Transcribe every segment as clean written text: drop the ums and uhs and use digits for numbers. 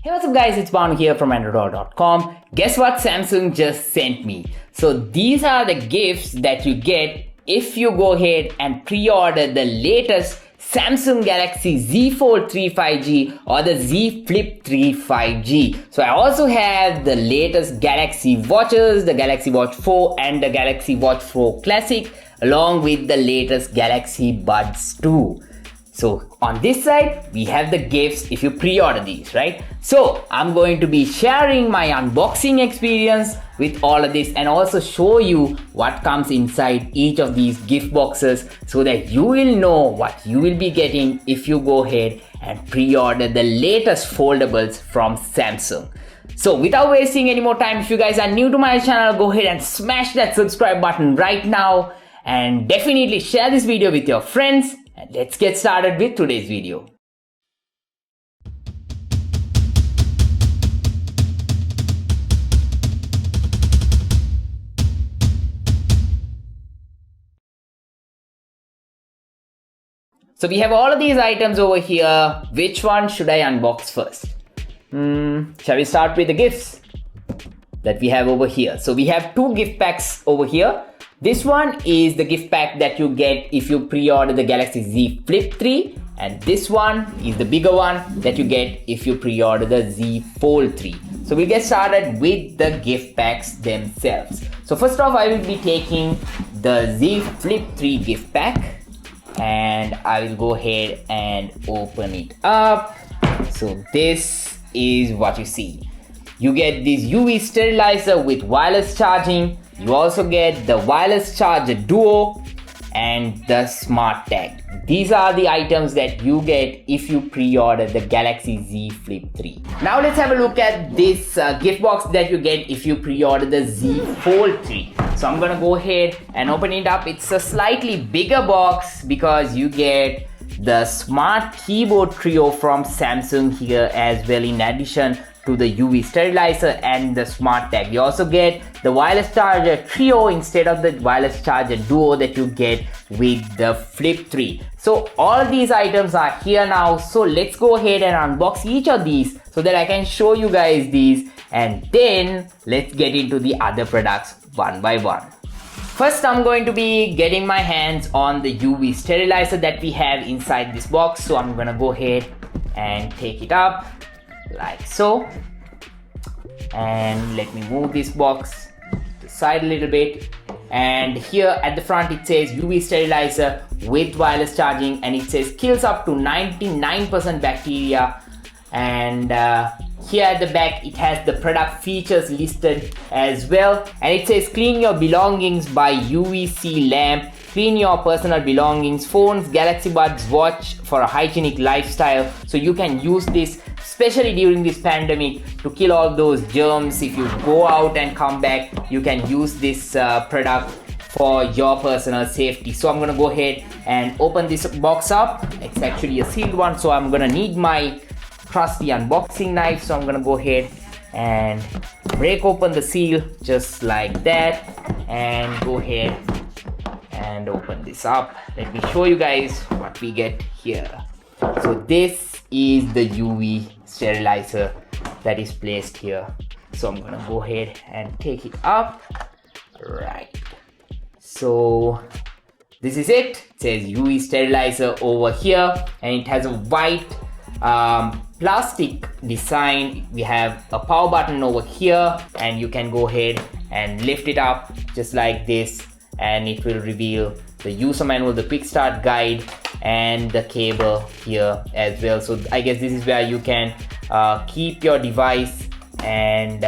Hey, what's up guys, it's Banu here from AndroDollar.com. Guess what Samsung just sent me? So these are the gifts that you get if you go ahead and pre-order the latest Samsung Galaxy Z Fold 3 5G or the Z Flip 3 5G. So I also have the latest Galaxy watches, the Galaxy Watch 4 and the Galaxy Watch 4 Classic, along with the latest Galaxy Buds 2. So on this side, we have the gifts if you pre-order these, right? So I'm going to be sharing my unboxing experience with all of this and also show you what comes inside each of these gift boxes so that you will know what you will be getting if you go ahead and pre-order the latest foldables from Samsung. So without wasting any more time, if you guys are new to my channel, go ahead and smash that subscribe button right now and definitely share this video with your friends. And let's get started with today's video. So we have all of these items over here. Which one should I unbox first? Shall we start with the gifts that we have over here? So we have two gift packs over here. This one is the gift pack that you get if you pre-order the Galaxy Z Flip 3, and this one is the bigger one that you get if you pre-order the Z Fold 3. So we'll get started with the gift packs themselves. So first off, I will be taking the Z Flip 3 gift pack and I will go ahead and open it up. So this is what you see. You get this UV sterilizer with wireless charging. You also get the wireless charger duo and the smart tag. These are the items that you get if you pre-order the Galaxy Z Flip 3. Now let's have a look at this gift box that you get if you pre-order the Z Fold 3. So I'm gonna go ahead and open it up. It's a slightly bigger box because you get the smart keyboard trio from Samsung here as well, in addition to the UV sterilizer and the smart tag. You also get the wireless charger trio instead of the wireless charger duo that you get with the Flip 3. So all these items are here now. So let's go ahead and unbox each of these so that I can show you guys these, and then let's get into the other products one by one. First, I'm going to be getting my hands on the UV sterilizer that we have inside this box. So I'm gonna go ahead and take it up like so, and let me move this box to the side a little bit. And here at the front it says UV sterilizer with wireless charging, and it says kills up to 99% bacteria. And here at the back it has the product features listed as well, and it says clean your belongings by UVC lamp, clean your personal belongings, phones, Galaxy Buds, watch for a hygienic lifestyle. So you can use this especially during this pandemic to kill all those germs. If you go out and come back, you can use this product for your personal safety. So I'm gonna go ahead and open this box up. It's actually a sealed one, so I'm gonna need my trusty unboxing knife. So I'm gonna go ahead and break open the seal just like that and go ahead and open this up. Let me show you guys what we get here. So this is the UV sterilizer that is placed here. So I'm gonna go ahead and take it up. Right. So this is it. It says UV sterilizer over here, and it has a white plastic design. We have a power button over here, and you can go ahead and lift it up just like this, and it will reveal the user manual, the quick start guide, and the cable here as well. So I guess this is where you can keep your device and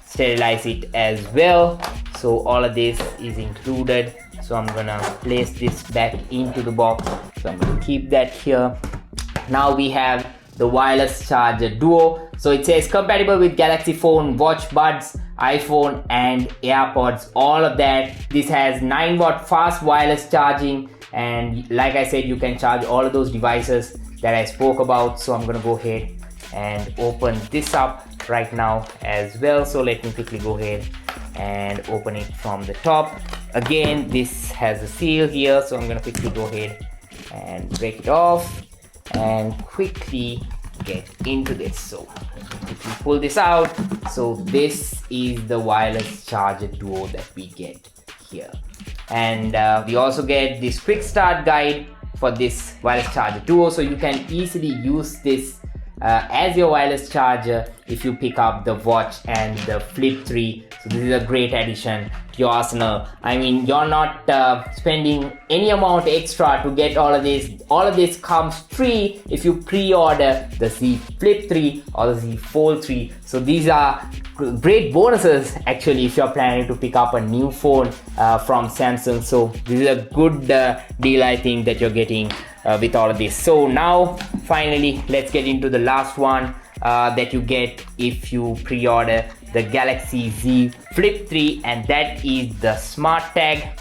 sterilize it as well. So all of this is included. So I'm gonna place this back into the box. So I'm gonna keep that here. Now we have the wireless charger duo. So it says compatible with Galaxy phone, watch, buds, iPhone and AirPods, all of that. This has 9-watt fast wireless charging, and like I said, you can charge all of those devices that I spoke about. So I'm gonna go ahead and open this up right now as well. So let me quickly go ahead and open it from the top. Again, this has a seal here, so I'm gonna quickly go ahead and break it off and quickly get into this. So we pull this out. So this is the wireless charger duo that we get here. And we also get this quick start guide for this wireless charger duo, so you can easily use this as your wireless charger if you pick up the watch and the Flip 3. So this is a great addition to your arsenal. I mean, you're not spending any amount extra to get all of this. All of this comes free if you pre-order the Z Flip 3 or the Z Fold 3. So these are great bonuses actually if you're planning to pick up a new phone from Samsung. So this is a good deal, I think, that you're getting with all of this. So now finally let's get into the last one that you get if you pre-order the Galaxy Z Flip 3, and that is the smart tag.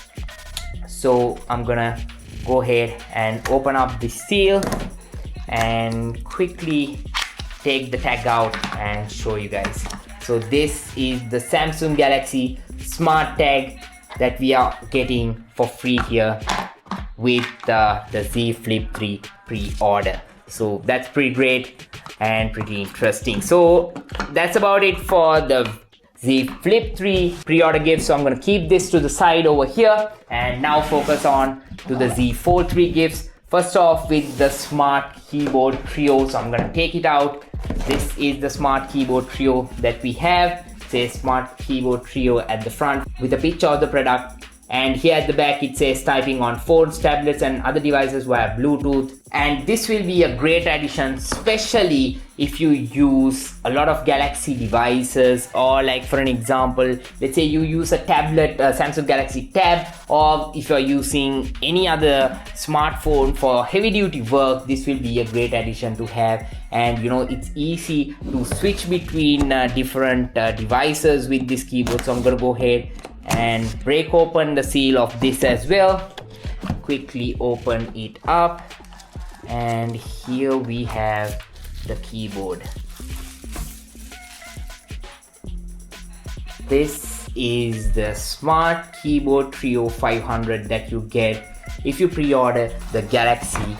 So I'm gonna go ahead and open up the seal and quickly take the tag out and show you guys. So this is the Samsung Galaxy smart tag that we are getting for free here with the Z Flip 3 pre-order. So that's pretty great and pretty interesting. So that's about it for the Z Flip 3 pre-order gift. So I'm going to keep this to the side over here and now focus on to the Z Fold 3 gifts. First off with the smart keyboard trio. So I'm going to take it out. This is the smart keyboard trio that we have. It says smart keyboard trio at the front with a picture of the product. And here at the back it says typing on phones, tablets and other devices via Bluetooth. And this will be a great addition, especially if you use a lot of Galaxy devices, or like for an example, let's say you use a tablet, Samsung Galaxy Tab, or if you're using any other smartphone for heavy duty work, this will be a great addition to have. And you know, it's easy to switch between different devices with this keyboard. So I'm gonna go ahead and break open the seal of this as well. Quickly open it up, and here we have the keyboard. This is the Smart Keyboard Trio 500 that you get if you pre-order the Galaxy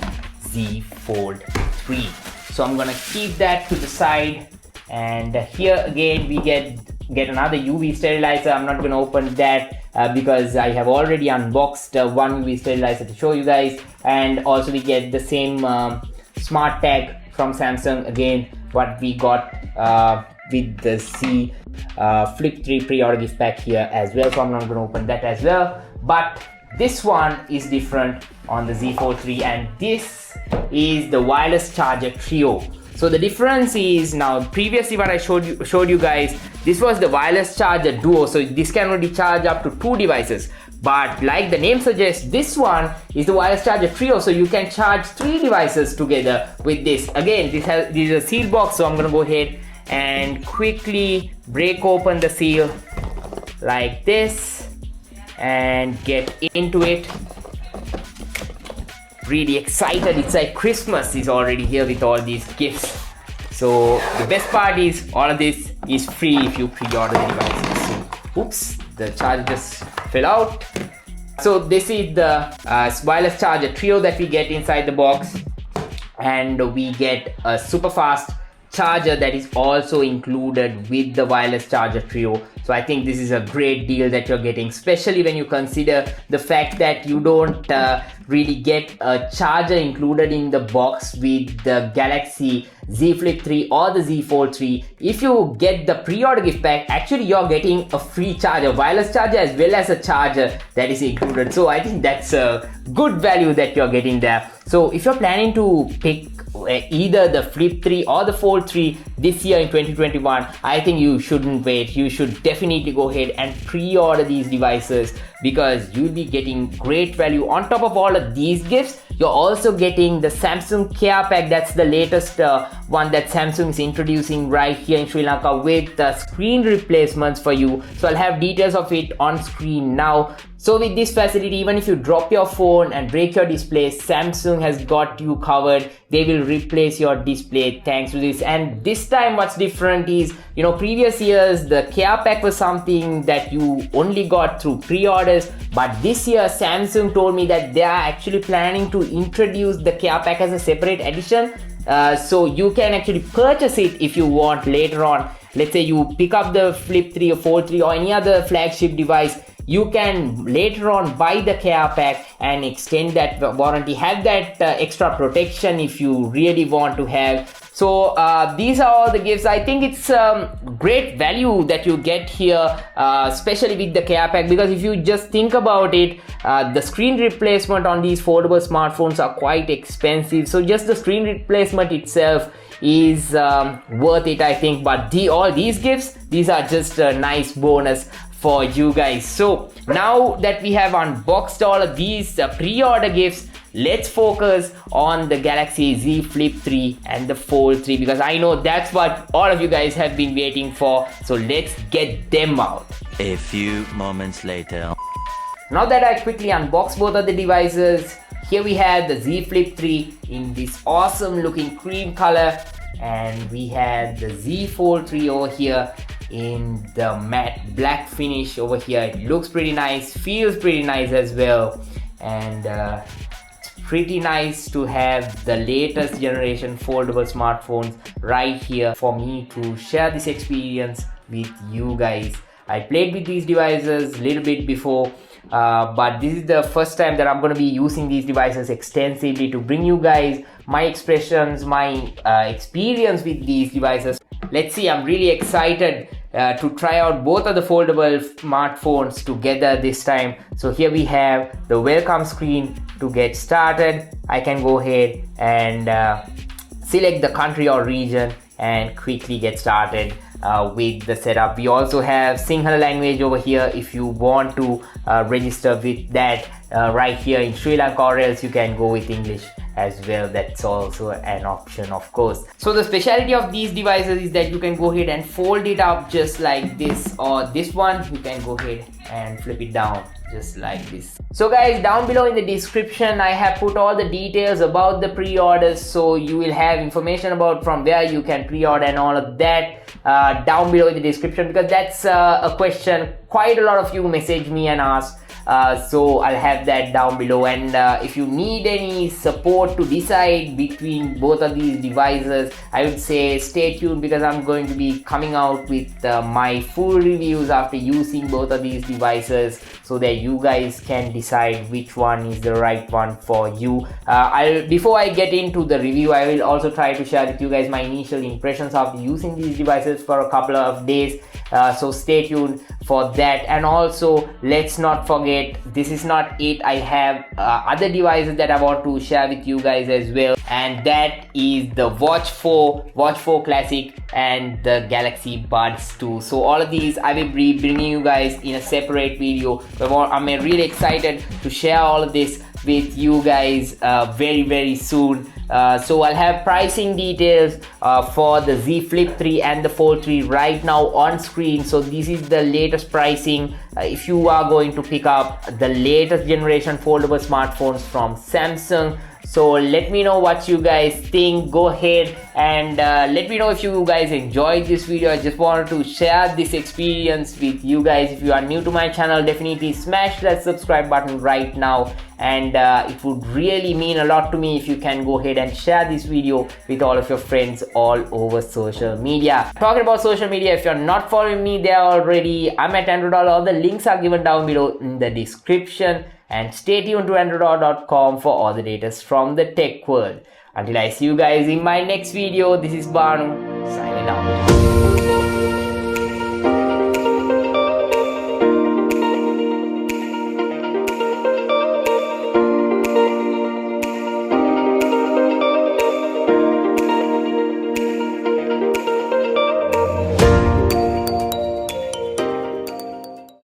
Z Fold 3. So I'm gonna keep that to the side, and here again we get another UV sterilizer. I'm not gonna open that because I have already unboxed one UV sterilizer to show you guys. And also we get the same smart tag from Samsung, again what we got with the Z Flip 3 pre-order gift pack here as well. So I'm not gonna open that as well. But this one is different on the Z Fold 3, and this is the wireless charger trio. So the difference is, now previously what I showed you guys, this was the wireless charger duo, so this can only charge up to 2 devices. But like the name suggests, this one is the wireless charger trio, so you can charge 3 devices together with this. Again, this is a sealed box, so I'm gonna go ahead and quickly break open the seal like this and get into it. Really excited. It's like Christmas is already here with all these gifts. So the best part is all of this is free if you pre-order the devices. So, oops, the charger just fell out. So this is the wireless charger trio that we get inside the box, and we get a super fast charger that is also included with the wireless charger trio. So I think this is a great deal that you're getting, especially when you consider the fact that you don't really get a charger included in the box with the Galaxy Z Flip 3 or the Z Fold 3. If you get the pre-order gift pack, actually you're getting a free charger, wireless charger as well as a charger that is included. So I think that's a good value that you're getting there. So if you're planning to pick either the Flip 3 or the Fold 3 this year in 2021, I think you shouldn't wait. You should definitely go ahead and pre-order these devices, because you'll be getting great value. On top of all of these gifts, you're also getting the Samsung Care Pack. That's the latest one that Samsung is introducing right here in Sri Lanka with screen replacements for you. So I'll have details of it on screen now. So with this facility, even if you drop your phone and break your display, Samsung has got you covered. They will replace your display thanks to this. And this time what's different is, previous years the care pack was something that you only got through pre-orders, but this year Samsung told me that they are actually planning to introduce the care pack as a separate edition. So you can actually purchase it if you want later on. Let's say you pick up the Flip 3 or Fold 3 or any other flagship device, you can later on buy the care pack and extend that warranty, have that extra protection if you really want to have. So these are all the gifts. I think it's great value that you get here, especially with the care pack, because if you just think about it, the screen replacement on these foldable smartphones are quite expensive. So just the screen replacement itself is worth it, I think. But all these gifts, these are just a nice bonus for you guys. So now that we have unboxed all of these pre-order gifts, let's focus on the Galaxy Z Flip 3 and the Fold 3, because I know that's what all of you guys have been waiting for. So let's get them out. A few moments later. Now that I quickly unboxed both of the devices, here we have the Z Flip 3 in this awesome looking cream color, and we have the Z Fold 3 over here in the matte black finish over here. It looks pretty nice, feels pretty nice as well, and it's pretty nice to have the latest generation foldable smartphones right here for me to share this experience with you guys. I played with these devices a little bit before, but this is the first time that I'm going to be using these devices extensively to bring you guys my expressions, my experience with these devices. Let's see, I'm really excited to try out both of the foldable smartphones together this time. So here we have the welcome screen. To get started, I can go ahead and select the country or region and quickly get started with the setup. We also have Sinhala language over here if you want to register with that right here in Sri Lanka, or else you can go with English as well. That's also an option, of course. So the specialty of these devices is that you can go ahead and fold it up just like this, or this one you can go ahead and flip it down just like this. So guys, down below in the description I have put all the details about the pre-orders, so you will have information about from where you can pre-order and all of that down below in the description, because that's a question quite a lot of you message me and ask. So I'll have that down below, and if you need any support to decide between both of these devices, I would say stay tuned, because I'm going to be coming out with my full reviews after using both of these devices, so that you guys can decide which one is the right one for you. Before I get into the review, I will also try to share with you guys my initial impressions of using these devices for a couple of days. So stay tuned for that. And also, let's not forget, this is not it. I have other devices that I want to share with you guys as well, and that is the Watch 4 Classic and the Galaxy Buds 2. So all of these I will be bringing you guys in a separate video. I'm really excited to share all of this with you guys very soon. So I'll have pricing details for the Z Flip 3 and the Fold 3 right now on screen. So this is the latest pricing if you are going to pick up the latest generation foldable smartphones from Samsung. So let me know what you guys think. Go ahead and let me know if you guys enjoyed this video. I just wanted to share this experience with you guys. If you are new to my channel, definitely smash that subscribe button right now, and it would really mean a lot to me if you can go ahead and share this video with all of your friends all over social media. Talking about social media, if you're not following me there already, I'm at Andro Dollar. All the links are given down below in the description. And stay tuned to androdollar.com for all the latest from the tech world. Until I see you guys in my next video, this is Banu signing out.